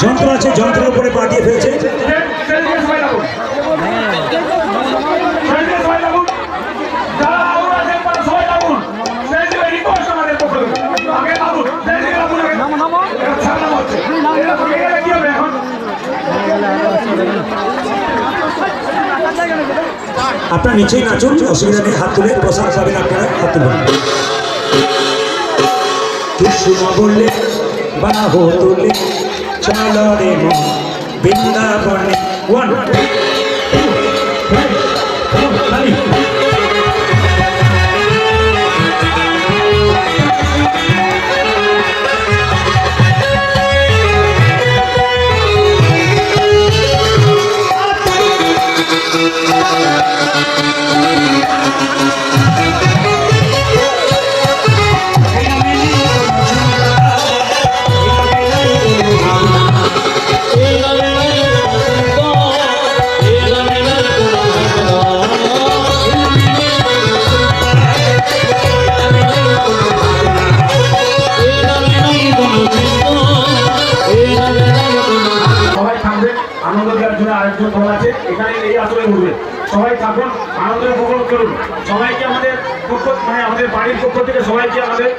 যন্ত্র আছে, যন্ত্রের উপরে পা দিয়ে ফেলছে। আপনার নিচেই নাচুন, অসুবিধা নেই। হাত তুলে প্রসাদ পাবেন আপনারা, হাত তুলুন। কৃষ্ণ বললে বাহু তুলে চল রে মন বৃন্দাবনে। ওয়ান আনন্দ দেওয়ার জন্য আরেকজন দল আছে, এখানে এই আসরে উঠবে। সবাই থাকুন, আনন্দ উপভোগ করুন। সবাইকে আমাদের পক্ষ, মানে আমাদের বাড়ির পক্ষ থেকে সবাইকে আমাদের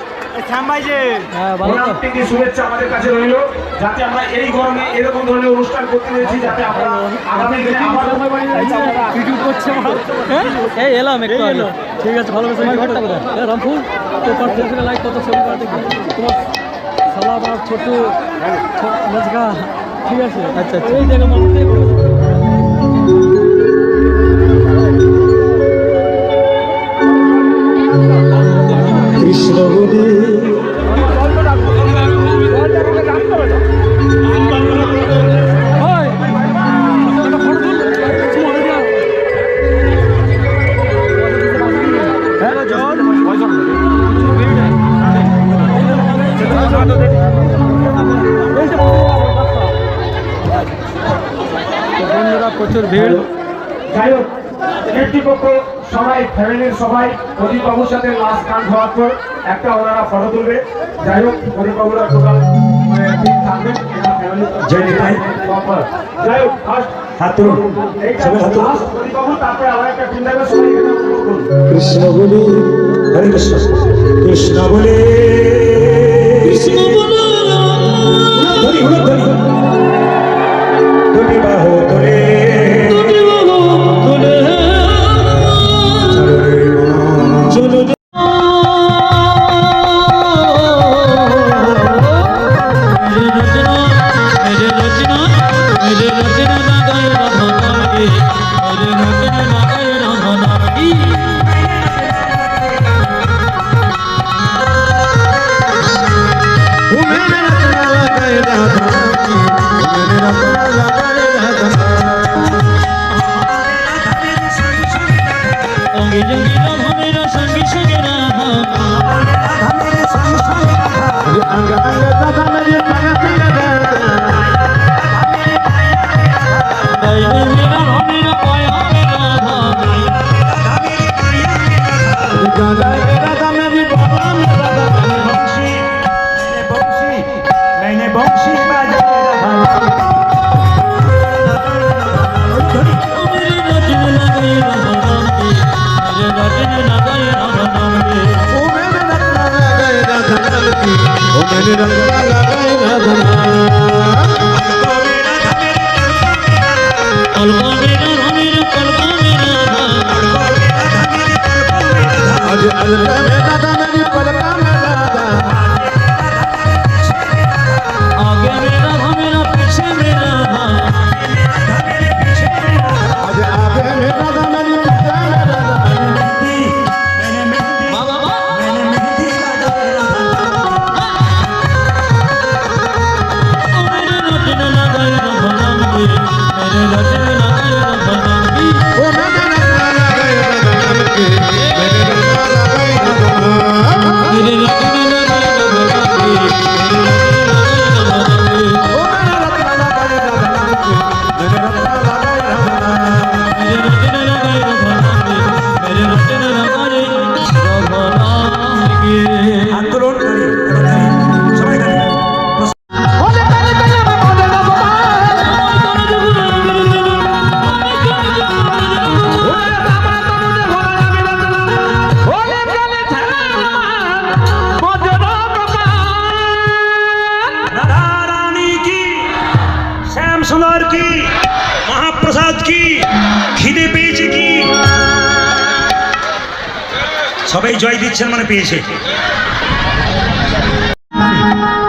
শুভেচ্ছা আমাদের কাছে রইল, যাতে আমরা এই গরমে এরকম ধরনের অনুষ্ঠান করতে পেরেছি, যাতে আমরা আগামী দিনে আবার এলাম একটু আগে। ঠিক আছে, ভালো রামপুর লাইক কত ছবি তোমার সালা আমার ছোট মজকা। ঠিক আছে, আচ্ছা আচ্ছা, এই জায়গা মানুষ কৃষ্ণ বলে প্রচুর ভিড়। যাই হোক, কর্তৃপক্ষ সবাই, ফ্যামিলির সবাই প্রদীপবাবুর সাথে লাস্ট গান হওয়ার পর একটা ওনারা ফটো তুলবে। যাই হোক, প্রদীপবাবুরা টোটাল থাকবেন। যাই হোক, ফার্স্ট হাত তুলুন, প্রদীপবাবু, তারপরে আবার একটা বৃন্দাবন সবাই এখানে উপভোগ করুন। কৃষ্ণ বলে হরে কৃষ্ণ, কৃষ্ণ বলে কৃষ্ণ বলে ধরি ধরি ধরি বাহু তোলে मेरे সবাই জয় দিচ্ছেন মানে পেয়েছে।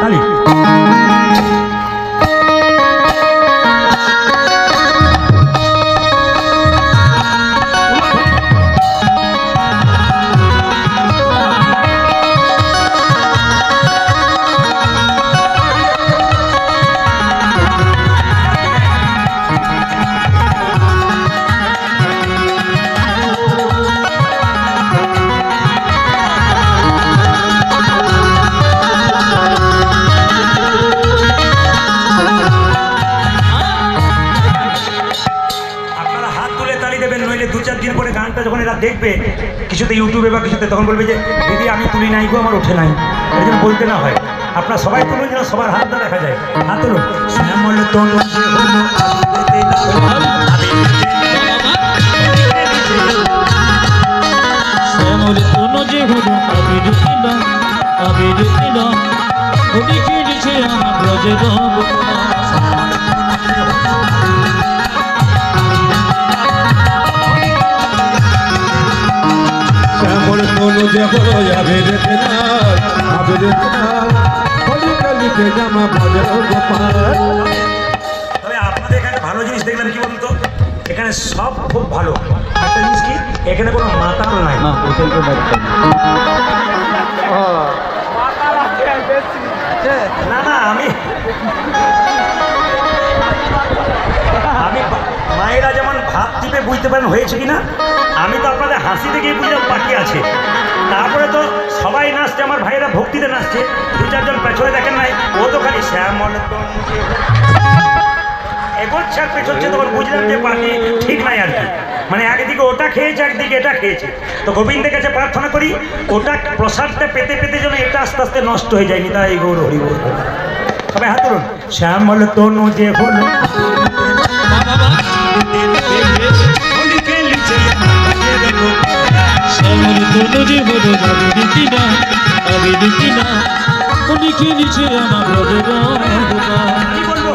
তালি। যখন এরা দেখবে কিছুতে ইউটিউবে বা কিছুতে, তখন বলবে যে দিদি আমি তুলি নাই গো, আমার ওঠে নাই, এটা যেন বলতে না হয়। আপনারা সবাই তুলুন, যেন সবার হাতটা দেখা যায়। হাত তুলুন। শ্যামল তনু যে হলো শ্যামল তনু যে হলো আবির তিলক, আবির তিলক, উদিকে নিচে আমার ব্রজের গোপাল। শ্যামল তনু যে হলো আবির তিলক, আবির তিলক, হলি কালিতে জামা ব্রজের গোপাল। তবে আপনাদের এখানে ভালো জিনিস দেখলেন কি বলুন তো, এখানে সব খুব ভালো। একটা জিনিস কি, এখানে কোনো মাতাল নাই। না না, আমি মায়েরা যেমন ভাত টিপে বুঝতে পারেন হয়েছে কিনা, আমি তো আপনাদের হাসি দেখেই বুঝলাম বাকি আছে। তারপরে তো সবাই নাচছে, আমার ভাইয়েরা ভক্তিতে নাচছে, দু চারজন পেছনে দেখেন নাই, ও তো খালি শ্যামল এগোচ্ছে আর পেছচ্ছে, তখন বুঝলাম যে বাকি ঠিক নাই আর কি। মানে একদিকে ওটা খেয়েছে, একদিকে এটা খেয়েছে। তো গোবিন্দের কাছে প্রার্থনা করি ওটা প্রসাদটা পেতে পেতে যেন এটা আস্তে আস্তে নষ্ট হয়ে যায়নি। তাই গৌর হরি বল। সবাই হাত তুলুন। শ্যামল তনু যে হলো শ্যামল তনু যে হলো আবির তিলক, আবির তিলক, উদিকে নিচে আমার ব্রজের গোপাল। কি বলবো,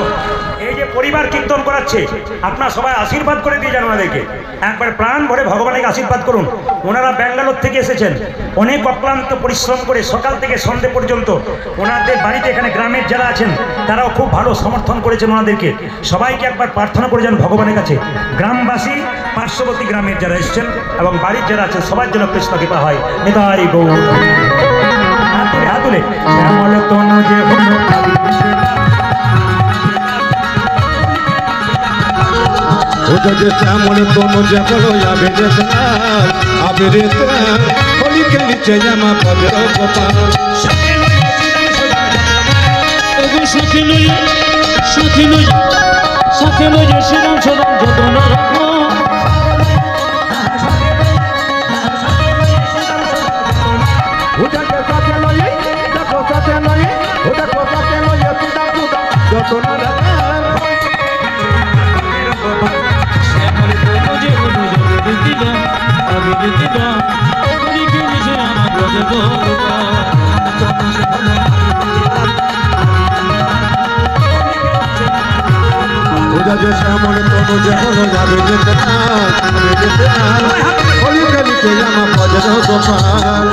এই যে পরিবার কীর্তন করাচ্ছে, আপনারা সবাই আশীর্বাদ করে দিয়ে যান ওনাদেরকে, একবার প্রাণ ভরে ভগবানের আশীর্বাদ করুন। ওনারা ব্যাঙ্গালোর থেকে এসেছেন, অনেক অক্লান্ত পরিশ্রম করে সকাল থেকে সন্ধ্যে পর্যন্ত ওনাদের বাড়িতে, এখানে গ্রামের যারা আছেন তারাও খুব ভালো সমর্থন করেছেন ওনাদেরকে। সবাইকে একবার প্রার্থনা করে যান ভগবানের কাছে, গ্রামবাসী, পার্শ্ববর্তী গ্রামের যারা এসেছেন এবং বাড়ির যারা আছেন সবার জন্য কৃষ্ণ কৃপা হয়। নিতাই গৌর। হাত তুলে, হাত তুলে। শ্যামল তনু যে হলো ওটা যে শ্যামল তনু যে হলো আবির তিলক, আবির তিলক, হলি কালিতে জামা ব্রজের গোপাল। ওগো সাথে লইয়া, সাথে লইয়া, সাথে লইয়া শ্রীরাম সদাম যতন রাখো। ওটাকে সাথে লইয়ে, দেখো সাথে লইয়ে, ওটাকে সাথে লইয়ে তুদাম তুদাম যত না রাখার। শ্যামল তনু যে হলো আবির তিলক, আবির তিলক, উদিকে নিচে আমার ব্রজের গোপাল। ওটা যে শ্যামল তনু যে হলো আবির তিলক, আবির তিলক, হলি কালিতে জামা ব্রজের গোপাল।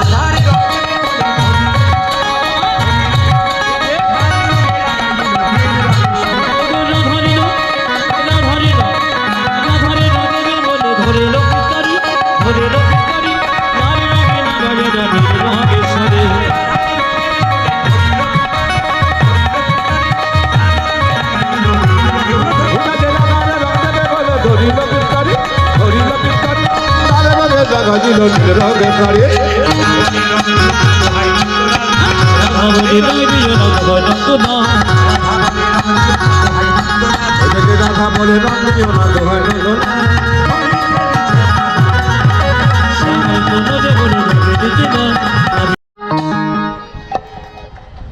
গাজিল রঙে শাড়ি ওদেরকে রাধা বলে রঙ দিও না দোহাই নজর।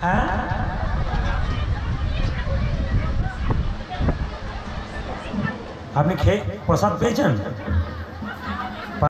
হ্যাঁ, আপনি খেয়ে প্রসাদ পেয়েছেন?